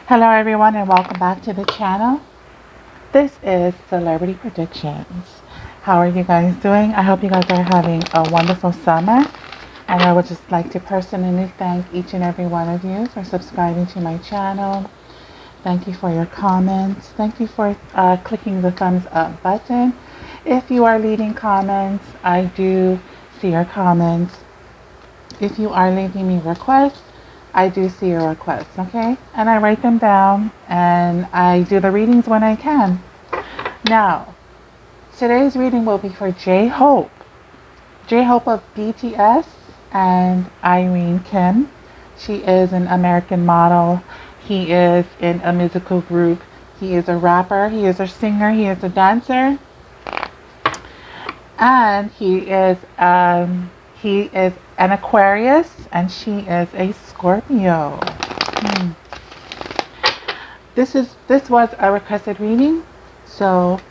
Hello everyone and welcome back to the channel. This is Celebrity Predictions. How are you guys doing? I hope you guys are having a wonderful summer. And I would just like to personally thank each and every one of you for subscribing to my channel. Thank you for your comments. Thank you for clicking the thumbs up button. If you are leaving comments, I do see your comments. If you are leaving me requests, I do see your requests, okay? And I write them down and I do the readings when I can. Now, today's reading will be for Jhope. Jhope of BTS and Irene Kim. She is an American model. He is in a musical group. He is a rapper. He is a singer. He is a dancer. And he is an Aquarius and she is a Scorpio. This was a requested reading, so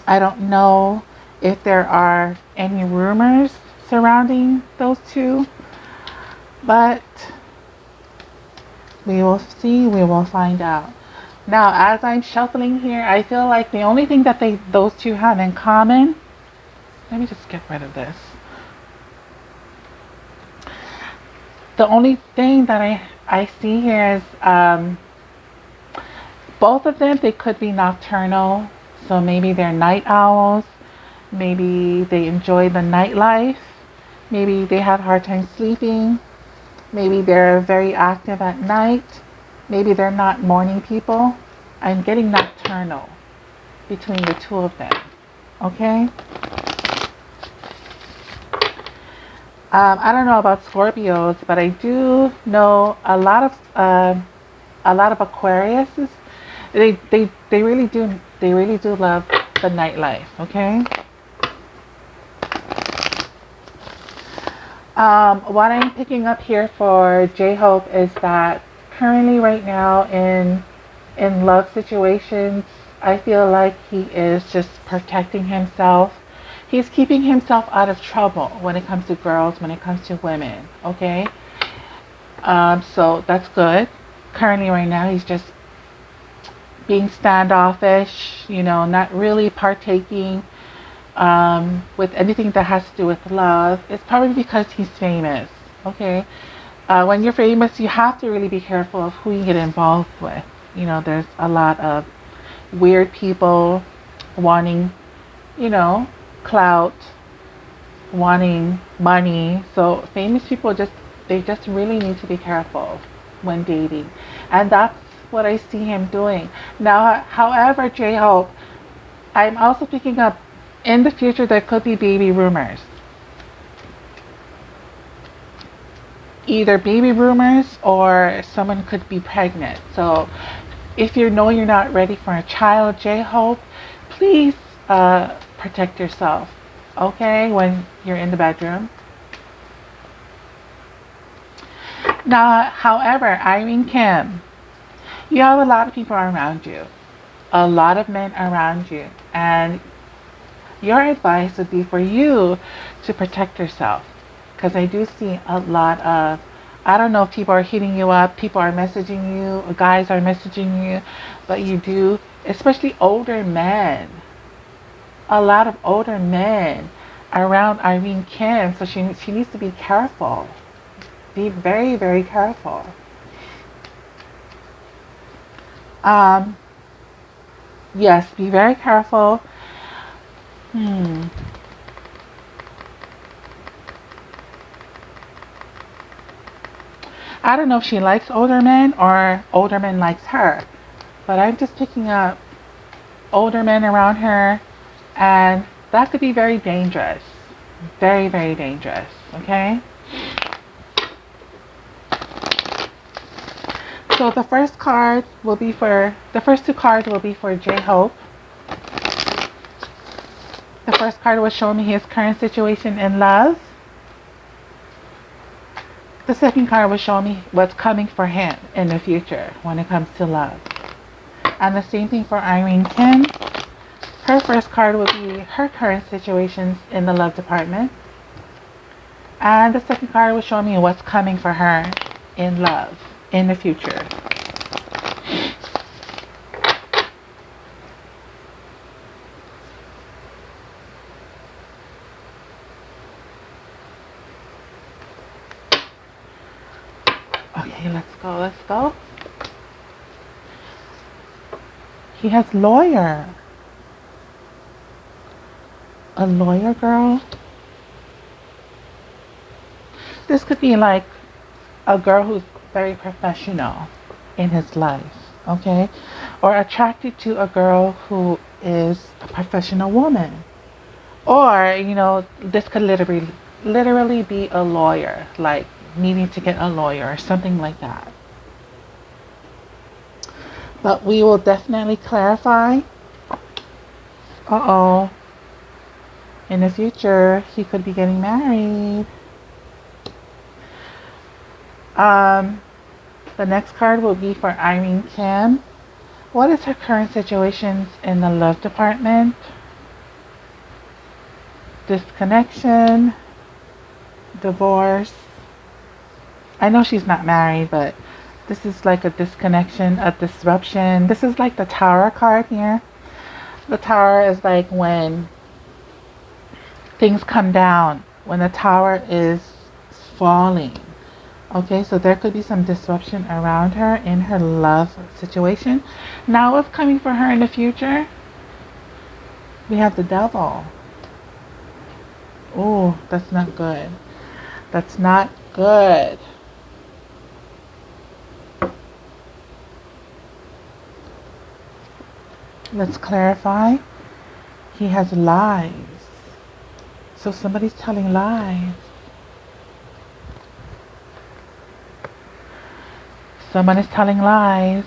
I don't know if there are any rumors surrounding those two, but we will see, we will find out. Now, as I'm shuffling here, I feel like the only thing that those two have in common, let me just get rid of this. The only thing that I see here is both of them, they could be nocturnal. So maybe they're night owls. Maybe they enjoy the nightlife. Maybe they have a hard time sleeping. Maybe they're very active at night. Maybe they're not morning people. I'm getting nocturnal between the two of them. Okay? I don't know about Scorpios, but I do know a lot of Aquariuses. They really do love the nightlife. Okay. What I'm picking up here for Jhope is that currently, right now, in love situations, I feel like he is just protecting himself. He's keeping himself out of trouble when it comes to girls, when it comes to women, okay? So that's good. Currently, right now, he's just being standoffish, not really partaking with anything that has to do with love. It's probably because he's famous, okay? When you're famous, you have to really be careful of who you get involved with. There's a lot of weird people wanting, clout, wanting money. So famous people they just really need to be careful when dating. And that's what I see him doing. Now, however, Jhope, I'm also picking up in the future there could be baby rumors. Either baby rumors or someone could be pregnant. So if you know you're not ready for a child, Jhope, please protect yourself, okay, when you're in the bedroom. Now, however, Irene Kim, you have a lot of people around you, a lot of men around you, and your advice would be for you to protect yourself, because I do see a lot of, I don't know if people are hitting you up, people are messaging you, guys are messaging you, but you do, especially older men. A lot of older men around Irene Kim, so she needs to be careful. Be very, very careful. Yes, be very careful. I don't know if she likes older men or older men likes her, but I'm just picking up older men around her. And that could be very dangerous. Very, very dangerous. Okay? So the first two cards will be for Jhope. The first card will show me his current situation in love. The second card will show me what's coming for him in the future when it comes to love. And the same thing for Irene Kim. Her first card will be her current situations in the love department. And the second card will show me what's coming for her in love in the future. go, let's go. He has lawyer. A lawyer, girl. This could be like a girl who's very professional in his life, okay? Or attracted to a girl who is a professional woman. Or, this could literally be a lawyer, like needing to get a lawyer or something like that. But we will definitely clarify. Uh-oh. In the future, he could be getting married. The next card will be for Irene Kim. What is her current situation in the love department? Disconnection, divorce. I know she's not married, but this is like a disconnection, a disruption. This is like the Tower card here. The Tower is like when things come down, when the tower is falling. Okay, so there could be some disruption around her in her love situation. Now what's coming for her in the future? We have the Devil. Oh, that's not good. That's not good. Let's clarify. He has lies. So somebody's telling lies. Someone is telling lies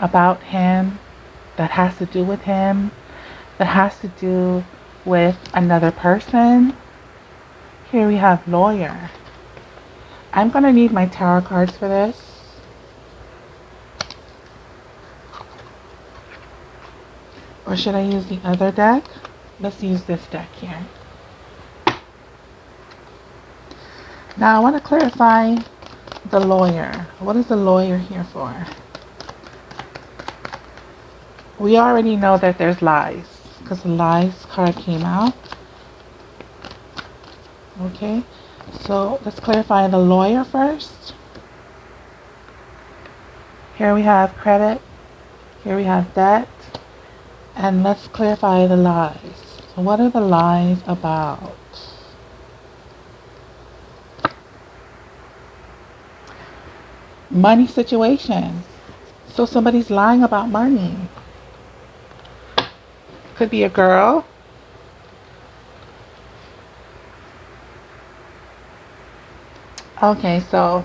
about him, that has to do with him, that has to do with another person. Here we have lawyer. I'm going to need my tarot cards for this. Or should I use the other deck? Let's use this deck here. Now I want to clarify the lawyer. What is the lawyer here for? We already know that there's lies because the lies card came out. Okay, so let's clarify the lawyer first. Here we have credit. Here we have debt. And let's clarify the lies. So what are the lies about? Money situation. So somebody's lying about money. Could be a girl. Okay, so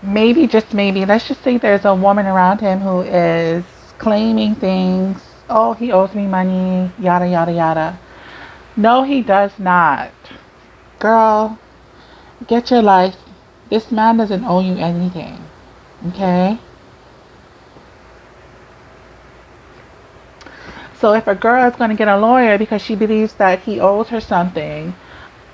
maybe, just maybe, let's just say there's a woman around him who is claiming things. Oh, he owes me money, yada, yada, yada. No, he does not. Girl, get your life. This man doesn't owe you anything. Okay? So if a girl is going to get a lawyer because she believes that he owes her something,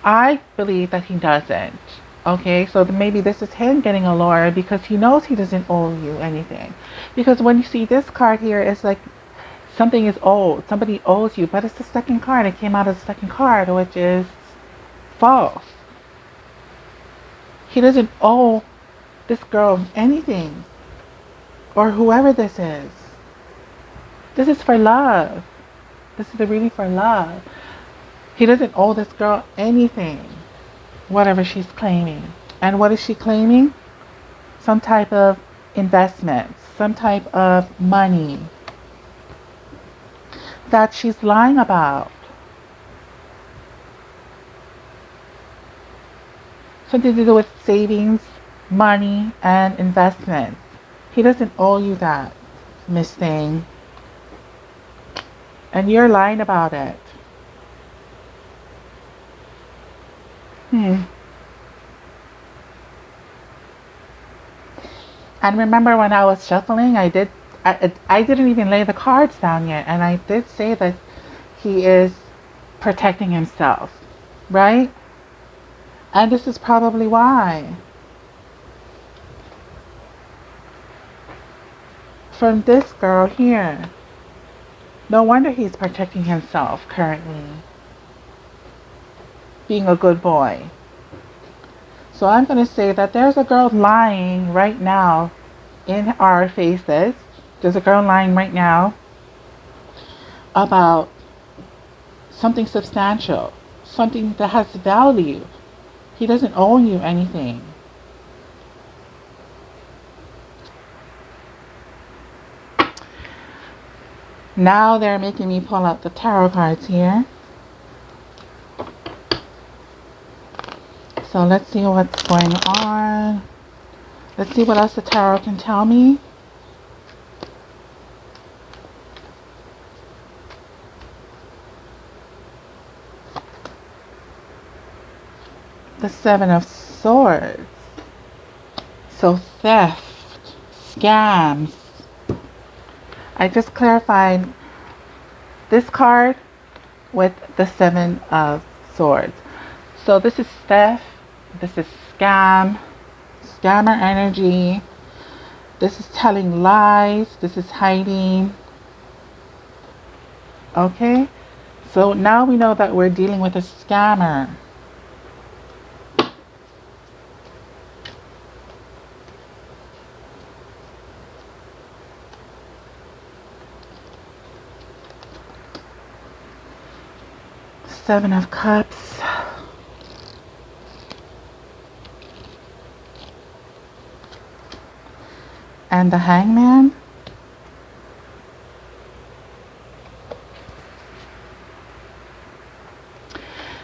I believe that he doesn't. Okay, so maybe this is him getting a lawyer because he knows he doesn't owe you anything. Because when you see this card here, it's like something is owed. Somebody owes you, but it's the second card. It came out as the second card, which is false. He doesn't owe this girl anything. Or whoever this is. This is for love. This is really for love. He doesn't owe this girl anything. Whatever she's claiming. And what is she claiming? Some type of investment. Some type of money that she's lying about. Something to do with savings, money, and investments. He doesn't owe you that, Miss Thing. And you're lying about it. And remember when I was shuffling, I didn't even lay the cards down yet. And I did say that he is protecting himself. Right? And this is probably why. From this girl here. No wonder he's protecting himself currently. Being a good boy. So I'm going to say that there's a girl lying right now in our faces. There's a girl lying right now about something substantial, something that has value. He doesn't owe you anything. Now they're making me pull out the tarot cards here. So let's see what's going on. Let's see what else the tarot can tell me. The Seven of Swords. So theft, scams. I just clarified this card with the Seven of Swords. So this is theft, this is scammer energy, this is telling lies, this is hiding. Okay, so now we know that we're dealing with a scammer. Seven of Cups. And the Hangman.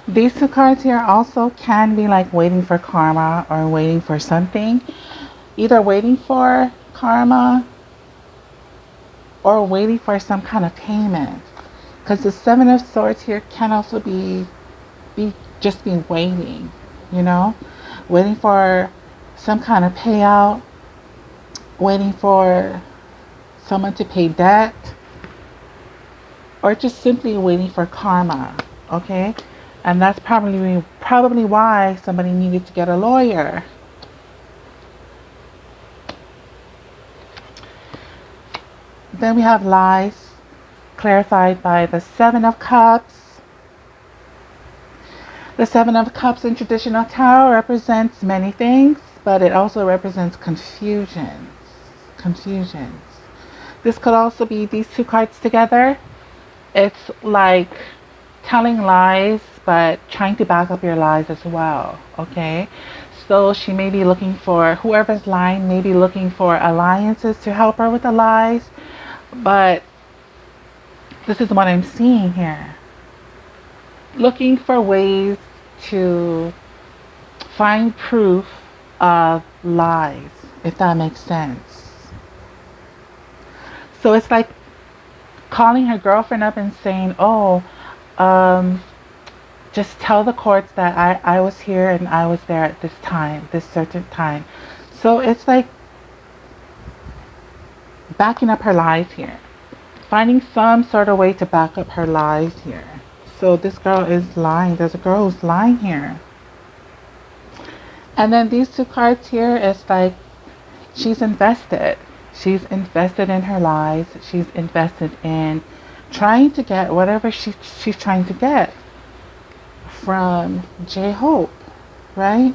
These two cards here also can be like waiting for karma or waiting for something. Either waiting for karma or waiting for some kind of payment. Because the Seven of Swords here can also be just be waiting, you know, waiting for some kind of payout, waiting for someone to pay debt, or just simply waiting for karma. Okay, and that's probably why somebody needed to get a lawyer. Then we have lies, clarified by the Seven of Cups. The Seven of Cups in traditional tarot represents many things, but it also represents confusions. This could also be these two cards together. It's like telling lies, but trying to back up your lies as well. Okay, so she may be looking for, whoever's lying may be looking for alliances to help her with the lies, but this is what I'm seeing here. Looking for ways to find proof of lies, if that makes sense. So it's like calling her girlfriend up and saying, oh, just tell the courts that I was here and I was there at this time, this certain time. So it's like backing up her lies here. Finding some sort of way to back up her lies here. So this girl is lying. There's a girl who's lying here. And then these two cards here is like she's invested. She's invested in her lies. She's invested in trying to get whatever she's trying to get from Jhope, right?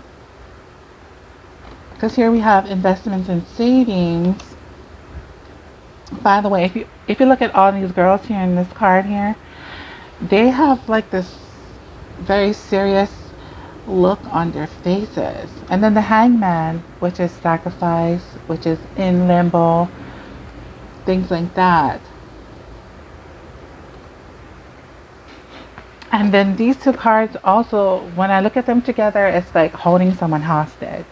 Because here we have investments and savings. By the way, if you look at all these girls here in this card here, they have like this very serious look on their faces. And then the Hangman, which is sacrifice, which is in limbo, things like that. And then these two cards also, when I look at them together, it's like holding someone hostage.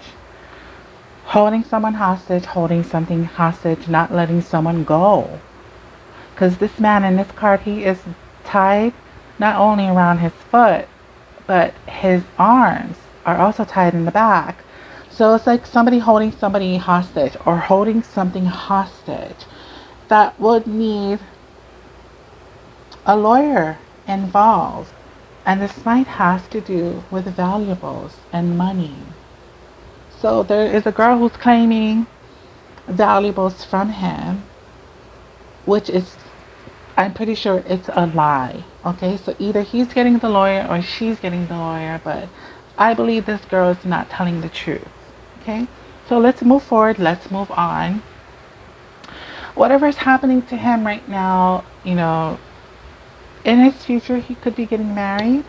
Holding someone hostage, holding something hostage, not letting someone go. Because this man in this card, he is tied not only around his foot, but his arms are also tied in the back. So it's like somebody holding somebody hostage or holding something hostage that would need a lawyer involved. And this might have to do with valuables and money. So there is a girl who's claiming valuables from him, which is, I'm pretty sure it's a lie. Okay, so either he's getting the lawyer or she's getting the lawyer, but I believe this girl is not telling the truth. Okay? So let's move forward. Let's move on. Whatever's happening to him right now, in his future, he could be getting married.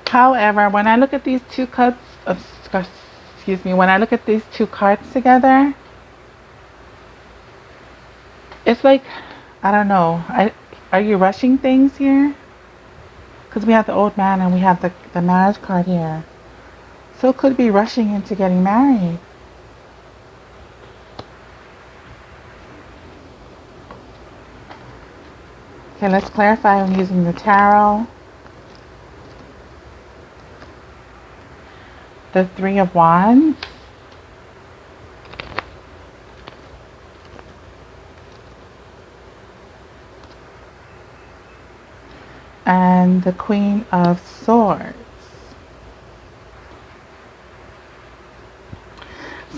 However, when I look at these two cards, excuse me, when I look at these two cards together, it's like, I don't know. Are you rushing things here? Because we have the old man and we have the marriage card here. So it could be rushing into getting married. Okay, let's clarify. I'm using the tarot. The Three of Wands. And the Queen of Swords.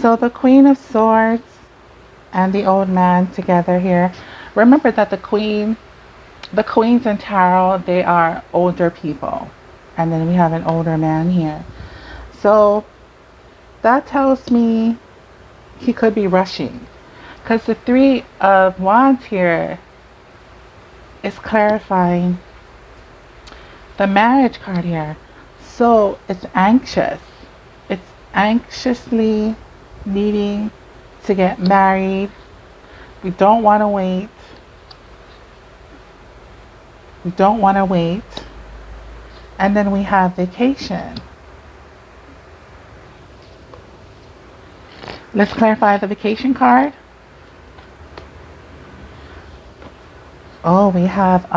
So the Queen of Swords and the old man together here. Remember that the queens in tarot, they are older people. And then we have an older man here. So that tells me he could be rushing. Because the Three of Wands here is clarifying the marriage card here. So it's anxious. It's anxiously needing to get married. We don't want to wait. We don't want to wait. And then we have vacation. Let's clarify the vacation card. Oh, we have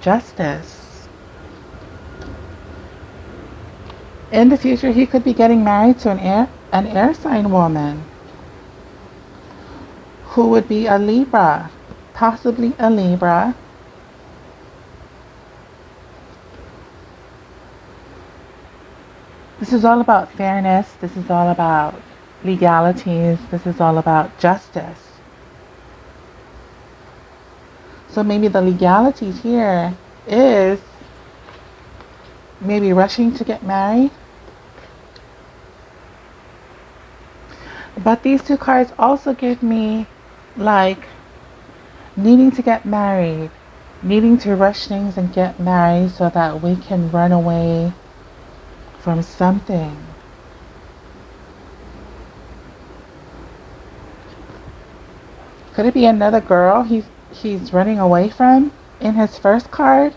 justice. In the future, he could be getting married to an air sign woman who would be a Libra, possibly a Libra. This is all about fairness. This is all about legalities. This is all about justice. So maybe the legalities here is maybe rushing to get married. But these two cards also give me like needing to get married, needing to rush things and get married so that we can run away from something. Could it be another girl he's running away from in his first card?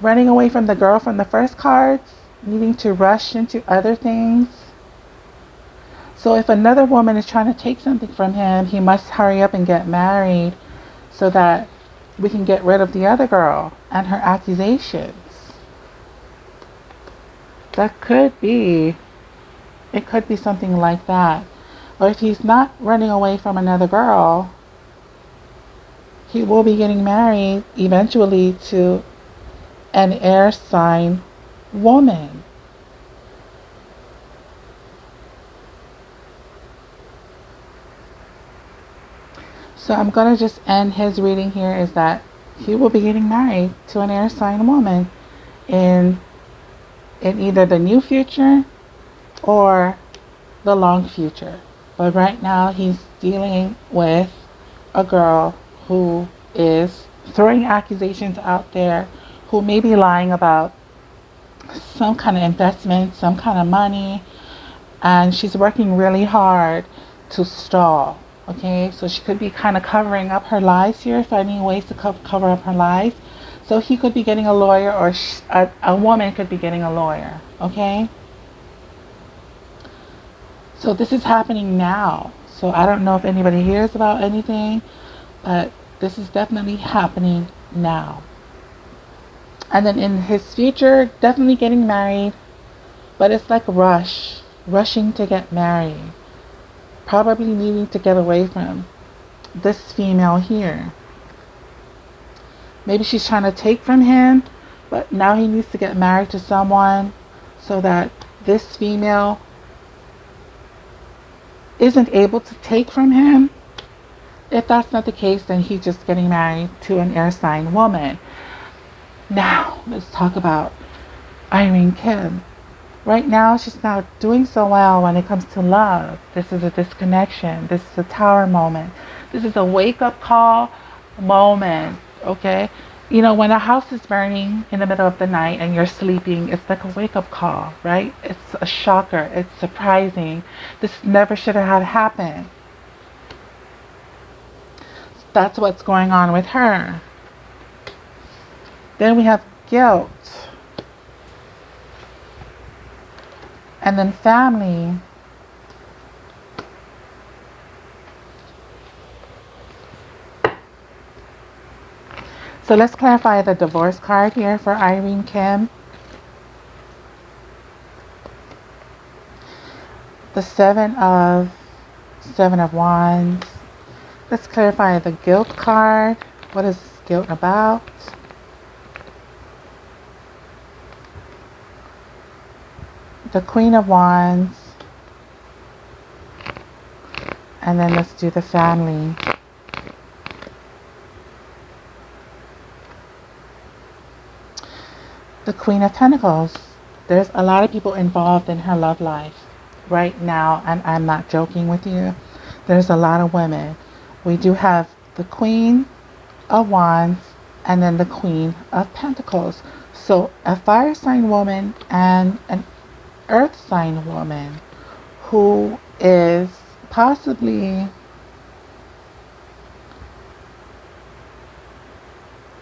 Running away from the girl from the first cards, needing to rush into other things. So if another woman is trying to take something from him, he must hurry up and get married so that we can get rid of the other girl and her accusations. That could be, it could be something like that. Or if he's not running away from another girl, he will be getting married eventually to an air sign woman. So I'm going to just end his reading here is that he will be getting married to an air sign woman in either the new future or the long future. But right now he's dealing with a girl who is throwing accusations out there, who may be lying about some kind of investment, some kind of money, and she's working really hard to stall. Okay, so she could be kind of covering up her lies here, finding ways to cover up her lies. So he could be getting a lawyer, or a woman could be getting a lawyer. Okay, so this is happening now. So I don't know if anybody hears about anything, but this is definitely happening now. And then in his future, definitely getting married, but it's like rushing to get married. Probably needing to get away from this female here. Maybe she's trying to take from him, but now he needs to get married to someone so that this female isn't able to take from him. If that's not the case, then he's just getting married to an air sign woman. Now, let's talk about Irene Kim. Right now, she's not doing so well when it comes to love. This is a disconnection. This is a tower moment. This is a wake up call moment, okay? You know, when a house is burning in the middle of the night and you're sleeping, it's like a wake up call, right? It's a shocker. It's surprising. This never should have happened. That's what's going on with her. Then we have guilt. And then family. So let's clarify the divorce card here for Irene Kim. The Seven of Wands. Let's clarify the guilt card. What is this guilt about? The Queen of Wands. And then let's do the family. The Queen of Pentacles. There's a lot of people involved in her love life right now, and I'm not joking with you. There's a lot of women. We do have the Queen of Wands and then the Queen of Pentacles. So a fire sign woman and an earth sign woman who is possibly,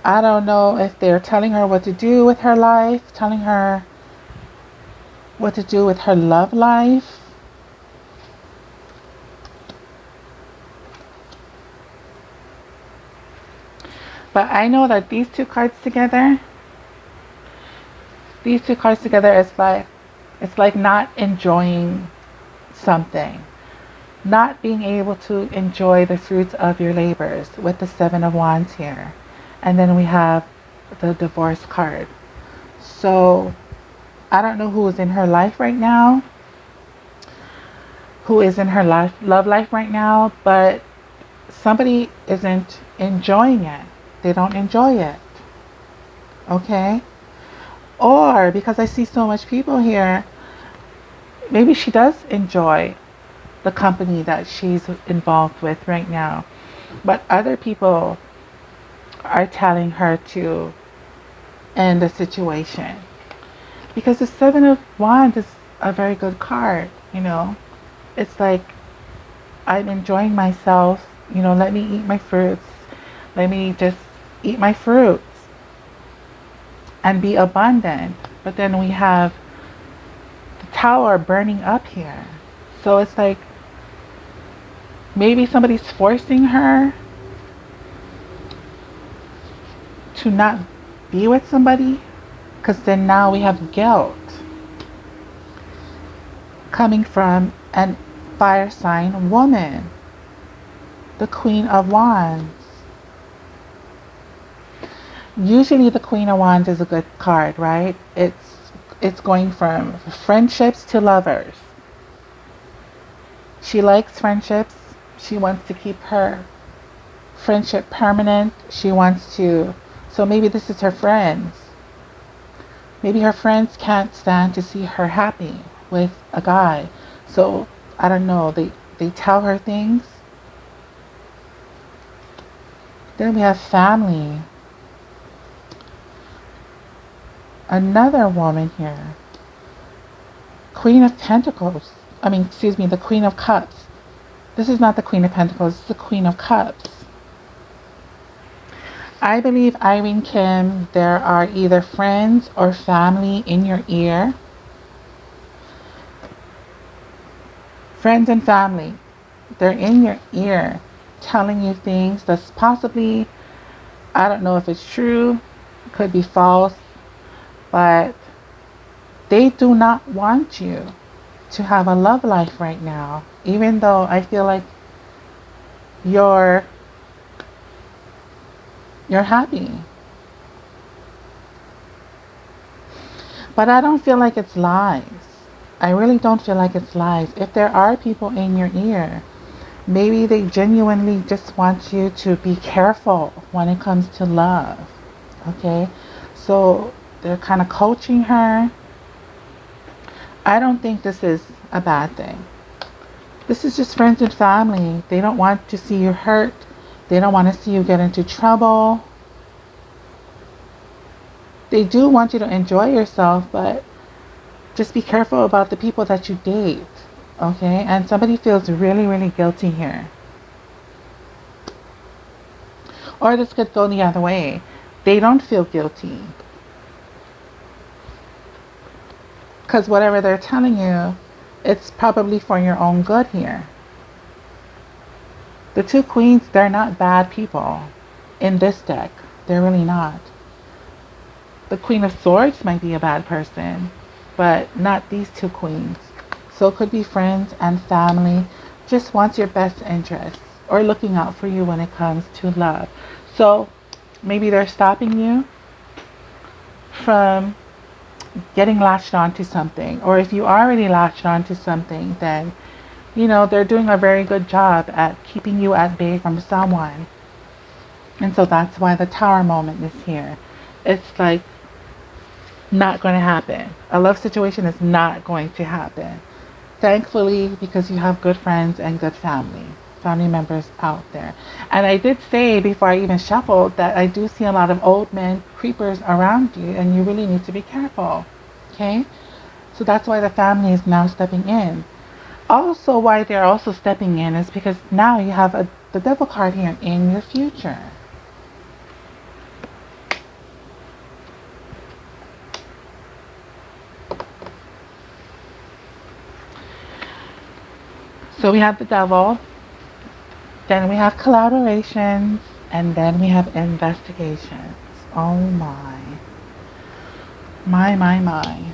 I don't know if they're telling her what to do with her life, telling her what to do with her love life. But I know that these two cards together is it's like not enjoying something. Not being able to enjoy the fruits of your labors with the Seven of Wands here. And then we have the divorce card. So I don't know who is in her life right now, who is in her love life right now, but somebody isn't enjoying it. They don't enjoy it. Okay? Or because I see so much people here, maybe she does enjoy the company that she's involved with right now. But other people are telling her to end the situation. Because the Seven of Wands is a very good card, you know. It's like, I'm enjoying myself, you know, let me eat my fruits. Let me just eat my fruits and be abundant. But then we have the tower burning up here. So it's like, maybe somebody's forcing her to not be with somebody, because then now we have guilt coming from a fire sign woman, the Queen of Wands. Usually the Queen of Wands is a good card, right? It's going from friendships to lovers. She likes friendships. She wants to keep her friendship permanent. She wants to, so maybe this is her friends. Maybe her friends can't stand to see her happy with a guy. So, I don't know, they tell her things. Then we have family. Another woman here. Queen of Pentacles. The Queen of Cups. This is not the Queen of Pentacles, it's the Queen of Cups. I believe, Irene Kim, there are either friends or family in your ear. Friends and family, they're in your ear telling you things that's possibly, I don't know if it's true, could be false, but they do not want you to have a love life right now, even though I feel like you're happy. But I don't feel like it's lies. I really don't feel like it's lies. If there are people in your ear, maybe they genuinely just want you to be careful when it comes to love. Okay? So they're kind of coaching her. I don't think this is a bad thing. This is just friends and family. They don't want to see you hurt. They don't want to see you get into trouble. They do want you to enjoy yourself, but just be careful about the people that you date. Okay? And somebody feels really, really guilty here. Or this could go the other way. They don't feel guilty. Because whatever they're telling you, it's probably for your own good here. The two queens, they're not bad people in this deck. They're really not. The Queen of Swords might be a bad person, but not these two queens. So it could be friends and family, just wants your best interest or looking out for you when it comes to love. So maybe they're stopping you from getting latched onto something. Or if you already latched onto something, then, you know, they're doing a very good job at keeping you at bay from someone. And so that's why the Tower moment is here. It's like not going to happen. A love situation is not going to happen. Thankfully, because you have good friends and good family members out there. And I did say before I even shuffled that I do see a lot of old men creepers around you, and you really need to be careful. Okay? So that's why the family is now stepping in. Also, why they're also stepping in is because now you have the Devil card here in your future. So we have the Devil, then we have collaborations, and then we have investigations. Oh my. My.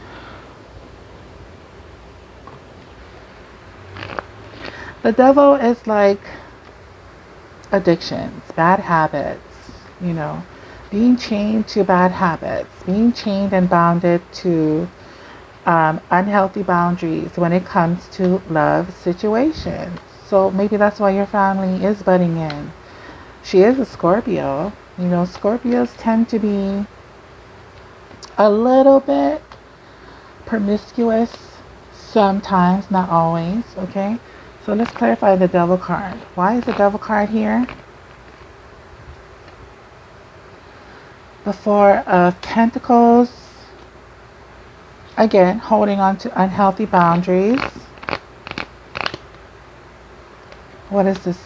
The Devil is like addictions, bad habits, you know, being chained to bad habits, being chained and bounded to unhealthy boundaries when it comes to love situations. So maybe that's why your family is butting in. She is a Scorpio. You know, Scorpios tend to be a little bit promiscuous sometimes, not always, okay? So let's clarify the Devil card. Why is the Devil card here? The Four of Pentacles. Again, holding on to unhealthy boundaries. What is this?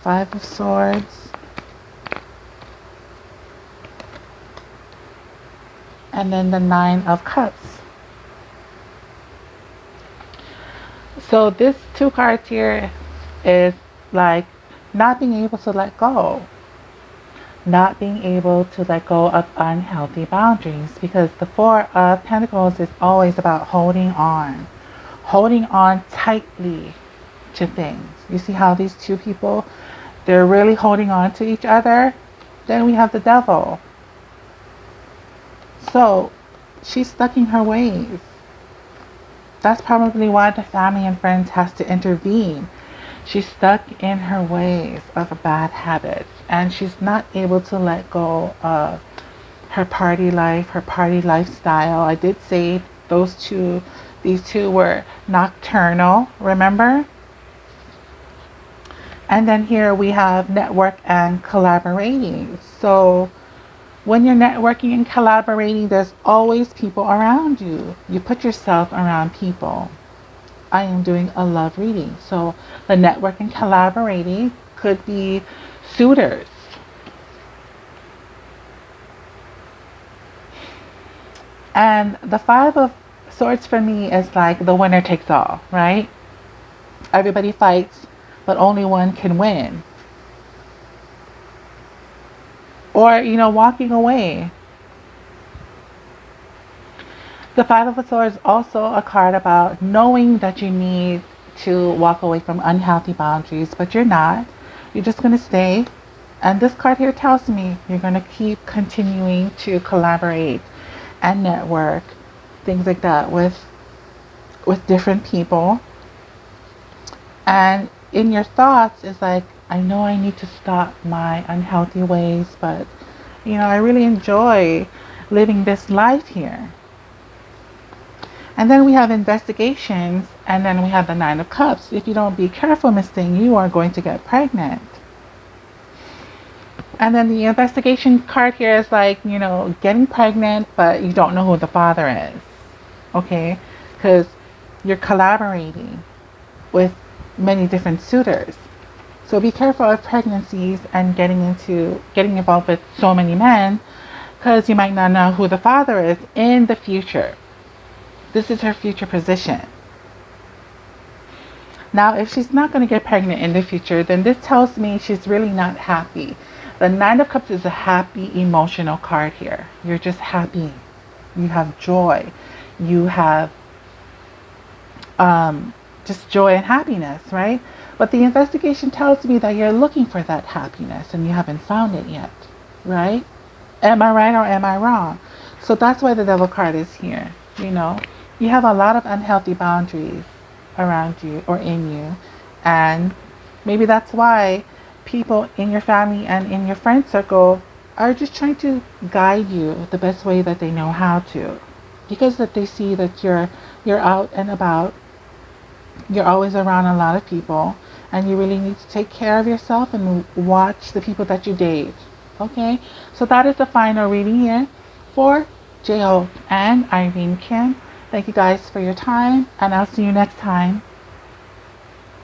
Five of Swords. And then the Nine of Cups. So this two cards here is like not being able to let go. Not being able to let go of unhealthy boundaries, because the Four of Pentacles is always about holding on tightly to things. You see how these two people, they're really holding on to each other. Then we have the Devil. So she's stuck in her ways. That's probably why the family and friends has to intervene. She's stuck in her ways of bad habits, and she's not able to let go of her party life, her party lifestyle. I did say these two were nocturnal, remember? And then here we have network and collaborating. So when you're networking and collaborating, there's always people around you. You put yourself around people. I am doing a love reading. So the network and collaborating could be suitors. And the Five of Swords for me is like the winner takes all, right? Everybody fights, but only one can win. Or, you know, walking away. The Five of Swords is also a card about knowing that you need to walk away from unhealthy boundaries, but you're not. You're just going to stay. And this card here tells me you're going to keep continuing to collaborate and network, things like that, with with different people. And in your thoughts is like, I know I need to stop my unhealthy ways, but I really enjoy living this life here. And then we have investigations, and then we have the Nine of Cups. If you don't be careful, Miss Thing, you are going to get pregnant. And then the investigation card here is like, getting pregnant, but you don't know who the father is. Okay? Because you're collaborating with many different suitors. So be careful of pregnancies and getting involved with so many men, because you might not know who the father is in the future. This is her future position. Now, if she's not going to get pregnant in the future, then this tells me she's really not happy. The Nine of Cups is a happy, emotional card here. You're just happy. You have joy. You have just joy and happiness, right? But the investigation tells me that you're looking for that happiness and you haven't found it yet, right? Am I right or am I wrong? So that's why the Devil card is here. You have a lot of unhealthy boundaries around you or in you, and maybe that's why people in your family and in your friend circle are just trying to guide you the best way that they know how to, because that they see that you're out and about, you're always around a lot of people, and you really need to take care of yourself and watch the people that you date. Okay, so that is the final reading here for Jhope and Irene Kim. Thank you guys for your time, and I'll see you next time.